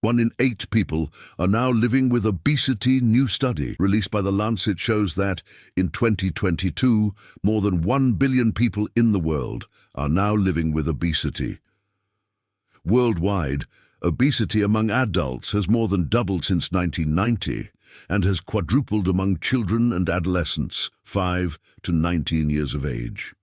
1 in 8 people are now living with obesity. New study released by the Lancet shows that, in 2022, more than 1 billion people in the world are now living with obesity. Worldwide, obesity among adults has more than doubled since 1990 and has quadrupled among children and adolescents, 5 to 19 years of age.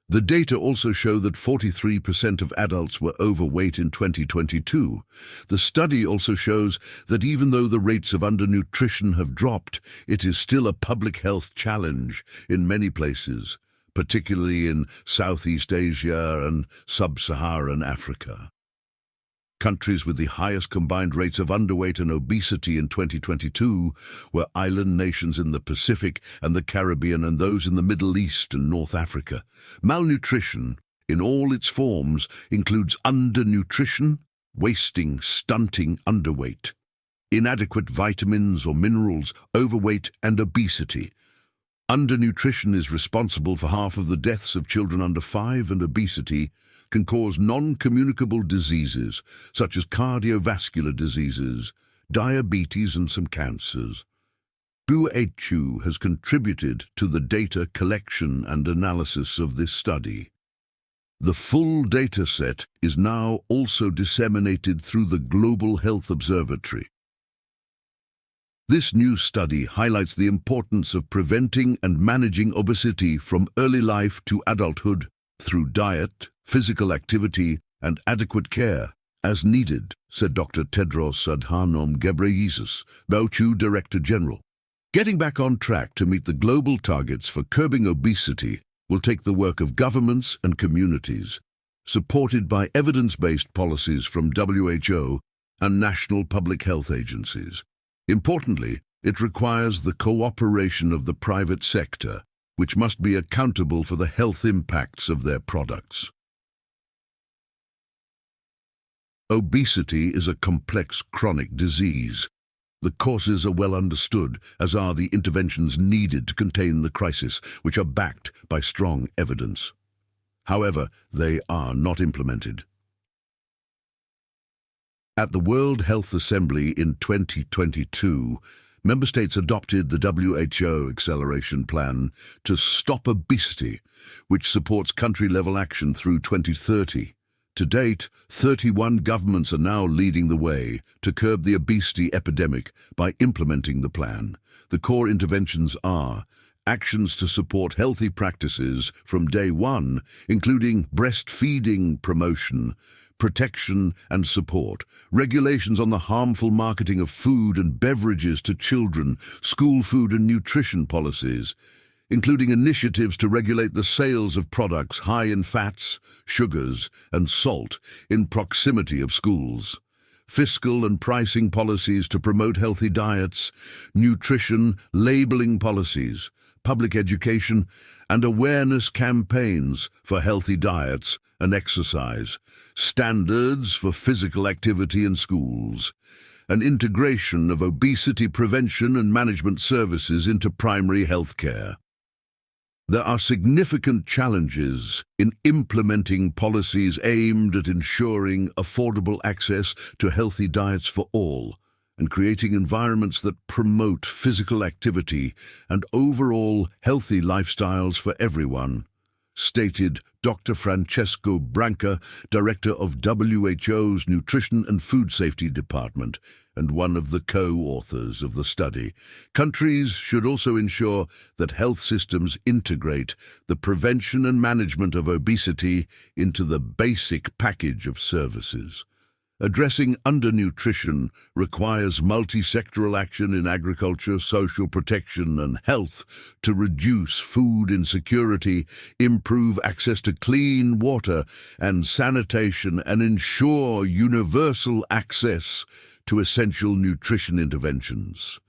The data also show that 43% of adults were overweight in 2022. The study also shows that even though the rates of undernutrition have dropped, it is still a public health challenge in many places, particularly in Southeast Asia and Sub-Saharan Africa. Countries with the highest combined rates of underweight and obesity in 2022 were island nations in the Pacific and the Caribbean and those in the Middle East and North Africa. Malnutrition, in all its forms, includes undernutrition, wasting, stunting, underweight, inadequate vitamins or minerals, overweight, and obesity. Undernutrition is responsible for half of the deaths of children under 5, and obesity can cause non-communicable diseases such as cardiovascular diseases, diabetes, and some cancers. WHO has contributed to the data collection and analysis of this study. The full data set is now also disseminated through the Global Health Observatory. This new study highlights the importance of preventing and managing obesity from early life to adulthood through diet, physical activity, and adequate care, as needed, said Dr. Tedros Adhanom Ghebreyesus, WHO Director General. Getting back on track to meet the global targets for curbing obesity will take the work of governments and communities, supported by evidence-based policies from WHO and national public health agencies. Importantly, it requires the cooperation of the private sector, which must be accountable for the health impacts of their products. Obesity is a complex chronic disease. The causes are well understood, as are the interventions needed to contain the crisis, which are backed by strong evidence. However, they are not implemented. At the World Health Assembly in 2022, member states adopted the WHO Acceleration Plan to stop obesity, which supports country-level action through 2030. To date, 31 governments are now leading the way to curb the obesity epidemic by implementing the plan. The core interventions are actions to support healthy practices from day one, including breastfeeding promotion, protection and support, regulations on the harmful marketing of food and beverages to children, school food and nutrition policies, including initiatives to regulate the sales of products high in fats, sugars, and salt in proximity of schools, fiscal and pricing policies to promote healthy diets, nutrition, labeling policies, public education, and awareness campaigns for healthy diets and exercise, standards for physical activity in schools, an integration of obesity prevention and management services into primary health care. There are significant challenges in implementing policies aimed at ensuring affordable access to healthy diets for all and creating environments that promote physical activity and overall healthy lifestyles for everyone, stated Dr. Francesco Branca, Director of WHO's Nutrition and Food Safety Department and one of the co-authors of the study. Countries should also ensure that health systems integrate the prevention and management of obesity into the basic package of services. Addressing undernutrition requires multi-sectoral action in agriculture, social protection, and health to reduce food insecurity, improve access to clean water and sanitation, and ensure universal access to essential nutrition interventions.